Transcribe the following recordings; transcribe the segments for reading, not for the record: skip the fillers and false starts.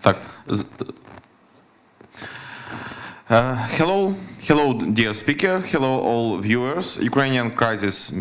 Так. Hello, dear speaker. Hello, all viewers. Ukraine Crisis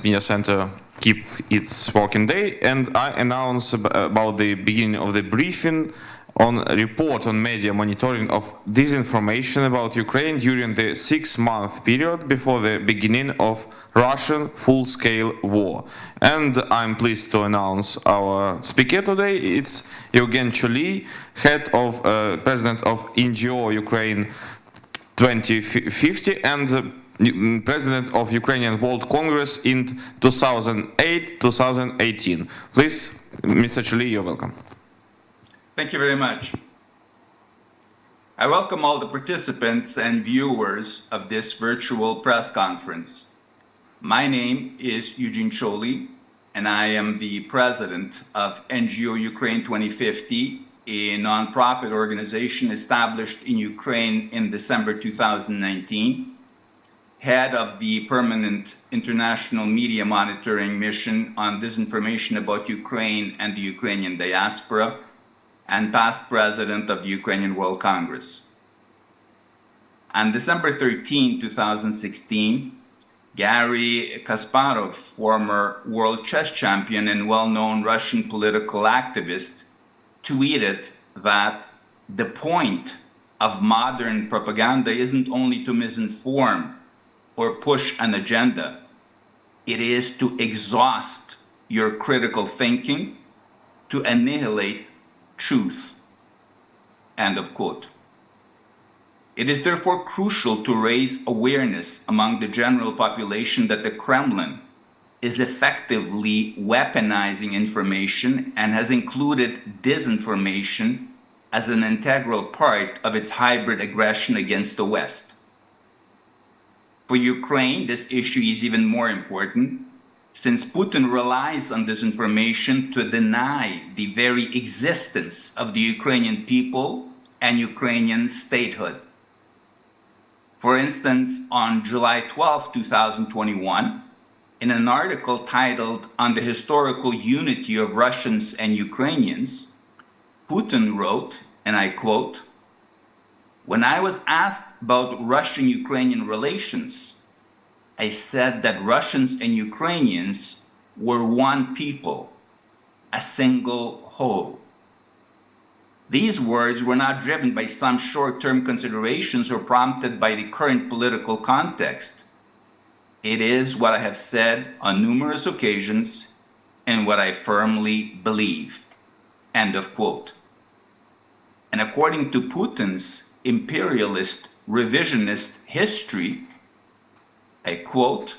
Media Center keep its working day, and I announce about the beginning of the briefing on a report on media monitoring of disinformation about Ukraine during the 6-month period before the beginning of Russian full-scale war. And I'm pleased to announce our speaker today. It's Eugene Czolij, president of NGO Ukraine 2050 and president of Ukrainian World Congress in 2008-2018. Please, Mr. Czolij, you're welcome. Thank you very much. I welcome all the participants and viewers of this virtual press conference. My name is Eugene Czolij, and I am the president of NGO Ukraine 2050, a nonprofit organization established in Ukraine in December 2019, head of the permanent international media monitoring mission on disinformation about Ukraine and the Ukrainian diaspora, and past president of the Ukrainian World Congress. On December 13, 2016, Garry Kasparov, former world chess champion and well-known Russian political activist, tweeted that the point of modern propaganda isn't only to misinform or push an agenda, it is to exhaust your critical thinking, to annihilate truth. End of quote. It is therefore crucial to raise awareness among the general population that the Kremlin is effectively weaponizing information and has included disinformation as an integral part of its hybrid aggression against the West. For Ukraine, this issue is even more important, since Putin relies on disinformation to deny the very existence of the Ukrainian people and Ukrainian statehood. For instance, on July 12, 2021, in an article titled "On the Historical Unity of Russians and Ukrainians," Putin wrote, and I quote, "When I was asked about Russian-Ukrainian relations, I said that Russians and Ukrainians were one people, a single whole." These words were not driven by some short-term considerations or prompted by the current political context. It is what I have said on numerous occasions and what I firmly believe. End of quote. And according to Putin's imperialist revisionist history, I quote,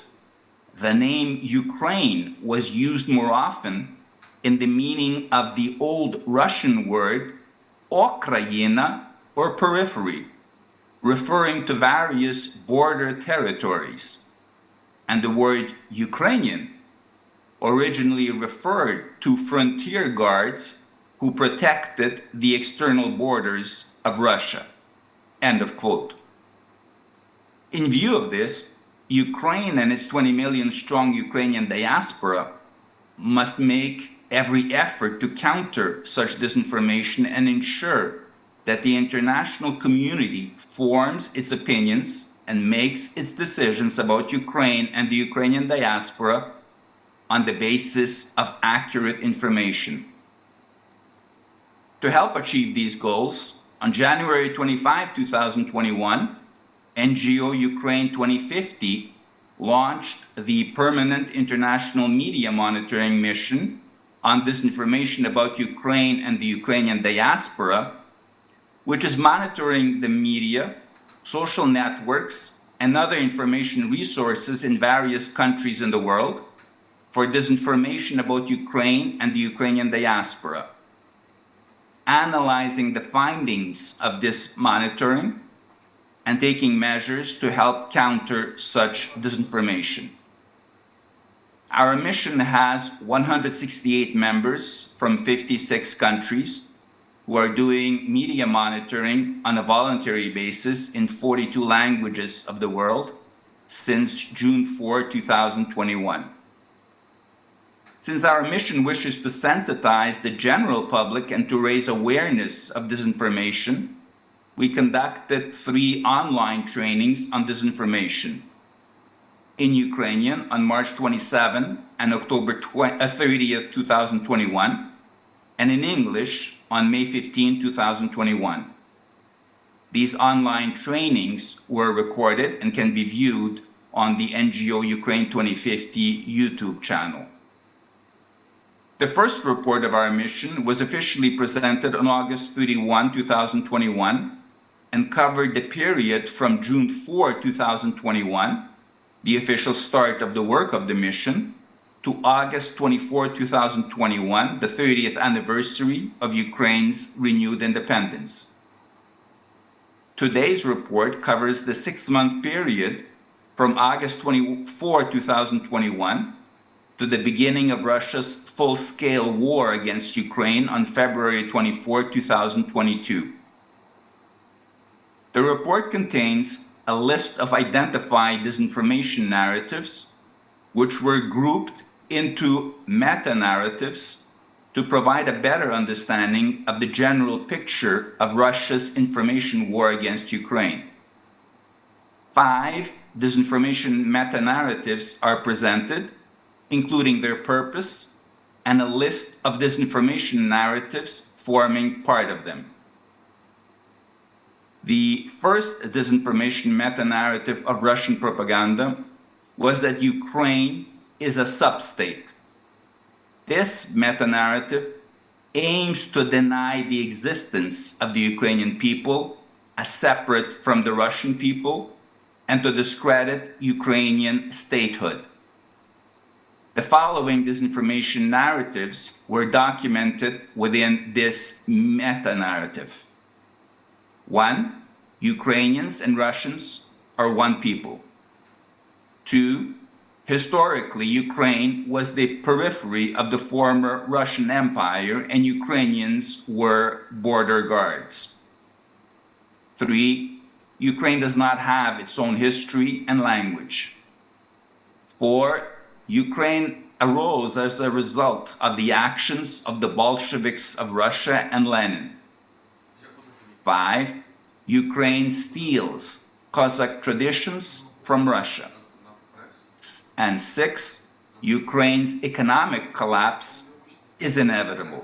"The name Ukraine was used more often in the meaning of the old Russian word Okrayina, or periphery, referring to various border territories, and the word Ukrainian originally referred to frontier guards who protected the external borders of Russia." End of quote. In view of this, Ukraine and its 20 million strong Ukrainian diaspora must make every effort to counter such disinformation and ensure that the international community forms its opinions and makes its decisions about Ukraine and the Ukrainian diaspora on the basis of accurate information. To help achieve these goals, on January 25, 2021, NGO Ukraine 2050 launched the Permanent International Media Monitoring Mission on disinformation about Ukraine and the Ukrainian diaspora, which is monitoring the media, social networks, and other information resources in various countries in the world for disinformation about Ukraine and the Ukrainian diaspora, analyzing the findings of this monitoring, and taking measures to help counter such disinformation. Our mission has 168 members from 56 countries who are doing media monitoring on a voluntary basis in 42 languages of the world since June 4, 2021. Since our mission wishes to sensitize the general public and to raise awareness of disinformation, we conducted 3 online trainings on disinformation. In Ukrainian on March 27 and October 30th, 2021, and in English on May 15, 2021. These online trainings were recorded and can be viewed on the NGO Ukraine 2050 YouTube channel. The first report of our mission was officially presented on August 31, 2021, and covered the period from June 4, 2021, the official start of the work of the mission, to August 24, 2021, the 30th anniversary of Ukraine's renewed independence. Today's report covers the 6-month period from August 24, 2021, to the beginning of Russia's full-scale war against Ukraine on February 24, 2022. The report contains a list of identified disinformation narratives, which were grouped into meta-narratives to provide a better understanding of the general picture of Russia's information war against Ukraine. 5 disinformation meta-narratives are presented, including their purpose, and a list of disinformation narratives forming part of them. The first disinformation meta-narrative of Russian propaganda was that Ukraine is a sub-state. This meta-narrative aims to deny the existence of the Ukrainian people as separate from the Russian people and to discredit Ukrainian statehood. The following disinformation narratives were documented within this meta-narrative. 1. Ukrainians and Russians are one people. 2. Historically, Ukraine was the periphery of the former Russian Empire, and Ukrainians were border guards. 3. Ukraine does not have its own history and language. 4. Ukraine arose as a result of the actions of the Bolsheviks of Russia and Lenin. 5. Ukraine steals Cossack traditions from Russia. And 6. Ukraine's economic collapse is inevitable.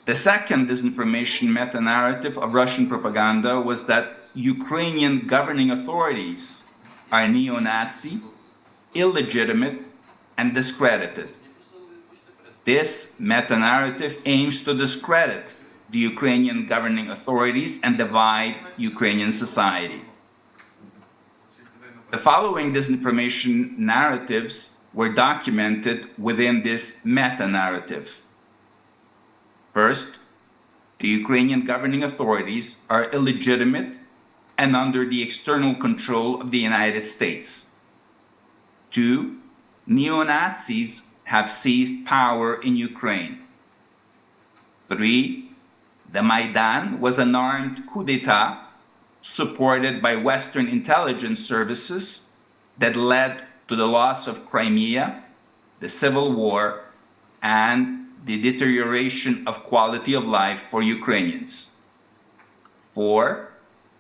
The second disinformation meta-narrative of Russian propaganda was that Ukrainian governing authorities are neo-Nazi, illegitimate, and discredited. This meta-narrative aims to discredit the Ukrainian governing authorities and divide Ukrainian society. The following disinformation narratives were documented within this meta-narrative. First, the Ukrainian governing authorities are illegitimate and under the external control of the United States. 2. Neo-Nazis have seized power in Ukraine. 3. The Maidan was an armed coup d'etat supported by Western intelligence services that led to the loss of Crimea, the civil war, and the deterioration of quality of life for Ukrainians. 4.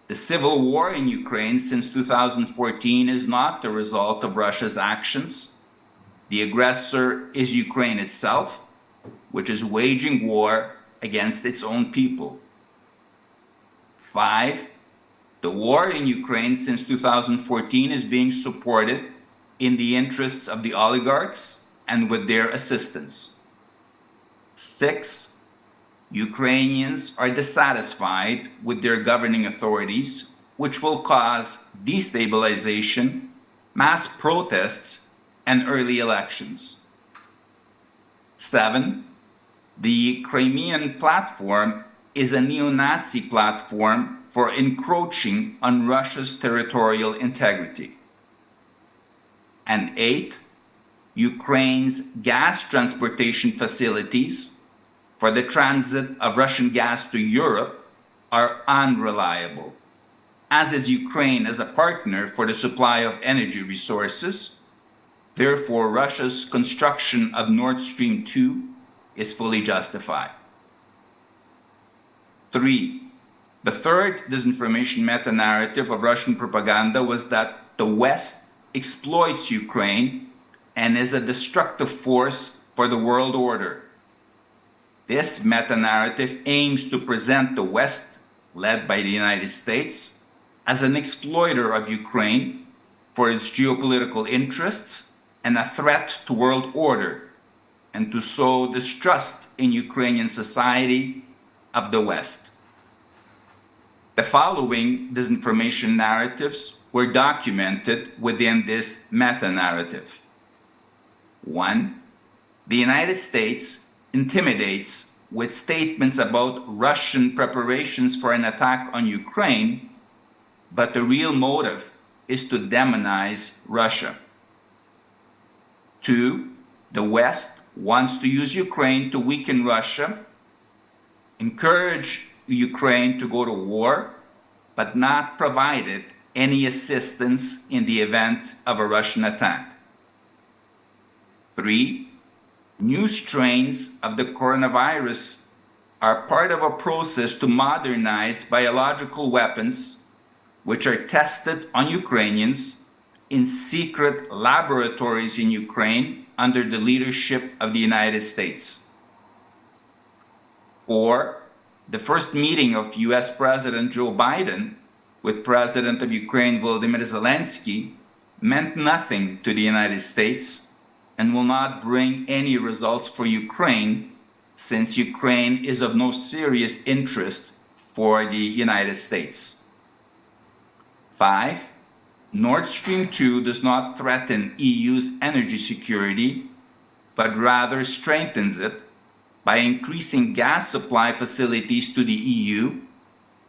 The civil war in Ukraine since 2014 is not the result of Russia's actions. The aggressor is Ukraine itself, which is waging war against its own people. 5. The war in Ukraine since 2014 is being supported in the interests of the oligarchs and with their assistance. 6. Ukrainians are dissatisfied with their governing authorities, which will cause destabilization, mass protests, and early elections. 7. The Crimean platform is a neo-Nazi platform for encroaching on Russia's territorial integrity. And 8. Ukraine's gas transportation facilities for the transit of Russian gas to Europe are unreliable, as is Ukraine as a partner for the supply of energy resources, Therefore, Russia's construction of Nord Stream 2 is fully justified. 3. The third disinformation meta-narrative of Russian propaganda was that the West exploits Ukraine and is a destructive force for the world order. This meta-narrative aims to present the West, led by the United States, as an exploiter of Ukraine for its geopolitical interests and a threat to world order, and to sow distrust in Ukrainian society of the West. The following disinformation narratives were documented within this meta-narrative. 1. The United States intimidates with statements about Russian preparations for an attack on Ukraine, but the real motive is to demonize Russia. 2. The West wants to use Ukraine to weaken Russia, encourage Ukraine to go to war, but not provided any assistance in the event of a Russian attack. 3. New strains of the coronavirus are part of a process to modernize biological weapons, which are tested on Ukrainians in secret laboratories in Ukraine under the leadership of the United States. 4. The first meeting of US President Joe Biden with President of Ukraine Volodymyr Zelensky meant nothing to the United States and will not bring any results for Ukraine, since Ukraine is of no serious interest for the United States. 5. Nord Stream 2 does not threaten EU's energy security, but rather strengthens it by increasing gas supply facilities to the EU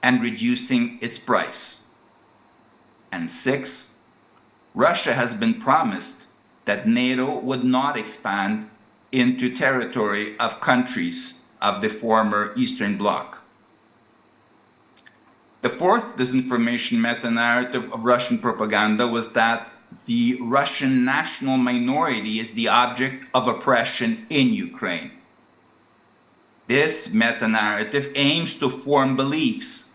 and reducing its price. And 6. Russia has been promised that NATO would not expand into territory of countries of the former Eastern Bloc. The fourth disinformation meta-narrative of Russian propaganda was that the Russian national minority is the object of oppression in Ukraine. This meta-narrative aims to form beliefs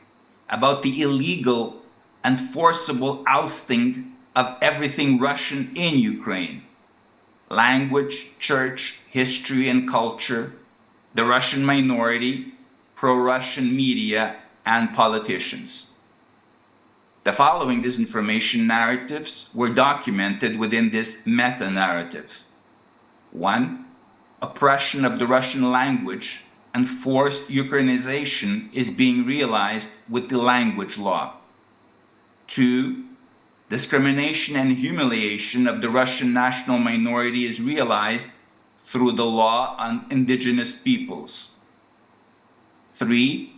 about the illegal and forcible ousting of everything Russian in Ukraine: language, church, history and culture, the Russian minority, pro-Russian media, and politicians. The following disinformation narratives were documented within this meta-narrative. 1. Oppression of the Russian language and forced Ukrainization is being realized with the language law. 2. Discrimination and humiliation of the Russian national minority is realized through the law on indigenous peoples. 3.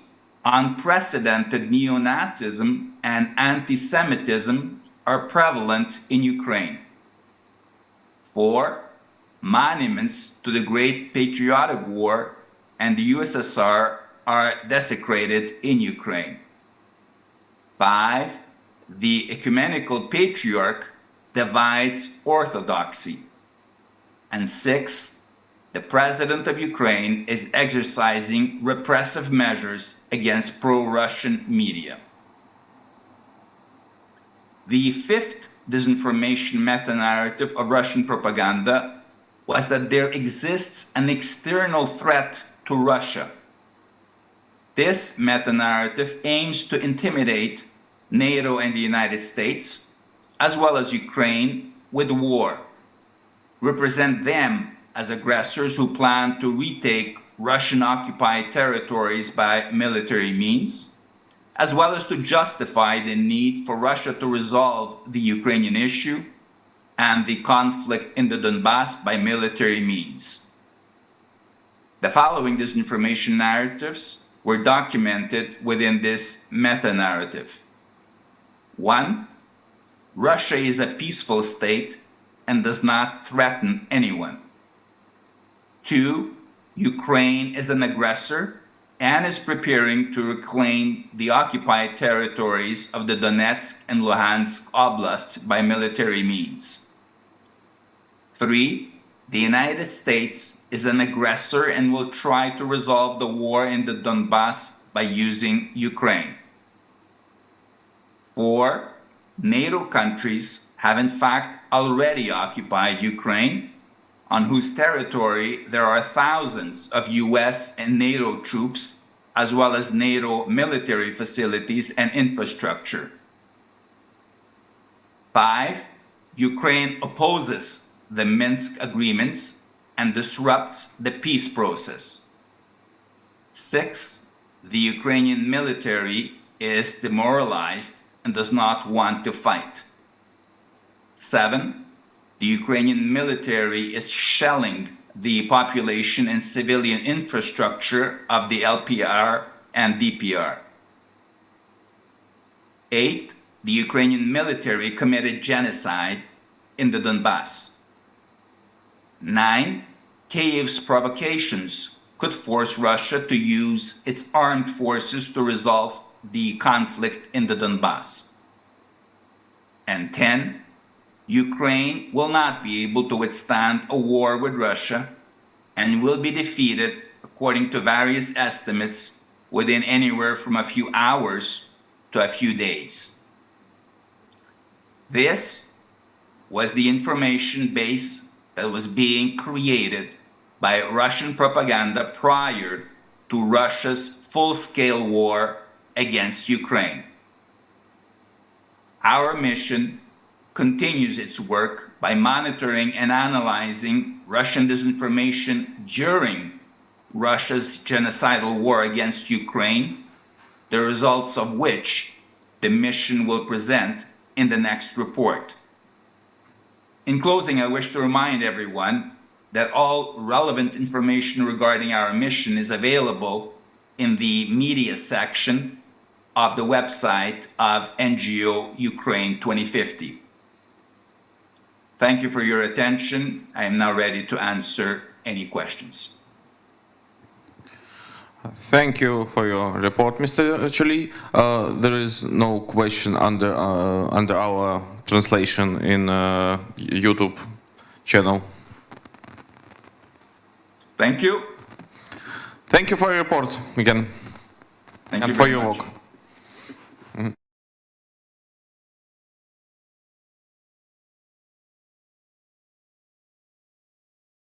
Unprecedented neo-Nazism and anti-Semitism are prevalent in Ukraine. 4. Monuments to the Great Patriotic War and the USSR are desecrated in Ukraine. 5. The ecumenical patriarch divides orthodoxy. And 6. The President of Ukraine is exercising repressive measures against pro-Russian media. The fifth disinformation meta-narrative of Russian propaganda was that there exists an external threat to Russia. This meta-narrative aims to intimidate NATO and the United States, as well as Ukraine, with war, represent them as aggressors who plan to retake Russian-occupied territories by military means, as well as to justify the need for Russia to resolve the Ukrainian issue and the conflict in the Donbass by military means. The following disinformation narratives were documented within this meta-narrative. 1. Russia is a peaceful state and does not threaten anyone. 2. Ukraine is an aggressor and is preparing to reclaim the occupied territories of the Donetsk and Luhansk oblasts by military means. 3. The United States is an aggressor and will try to resolve the war in the Donbass by using Ukraine. 4. NATO countries have in fact already occupied Ukraine, on whose territory there are thousands of US and NATO troops, as well as NATO military facilities and infrastructure. 5. Ukraine opposes the Minsk agreements and disrupts the peace process. 6. The Ukrainian military is demoralized and does not want to fight. 7. The Ukrainian military is shelling the population and civilian infrastructure of the LPR and DPR. 8. The Ukrainian military committed genocide in the Donbass. 9. Kyiv's provocations could force Russia to use its armed forces to resolve the conflict in the Donbass. And 10. Ukraine will not be able to withstand a war with Russia and will be defeated, according to various estimates, within anywhere from a few hours to a few days. This was the information base that was being created by Russian propaganda prior to Russia's full-scale war against Ukraine. Our mission continues its work by monitoring and analyzing Russian disinformation during Russia's genocidal war against Ukraine, the results of which the mission will present in the next report. In closing, I wish to remind everyone that all relevant information regarding our mission is available in the media section of the website of NGO Ukraine 2050. Thank you for your attention. I am now ready to answer any questions. Thank you for your report, Mr. Czolij. There is no question under our translation in YouTube channel. Thank you. Thank you for your report again, Thank and you for very your much. work.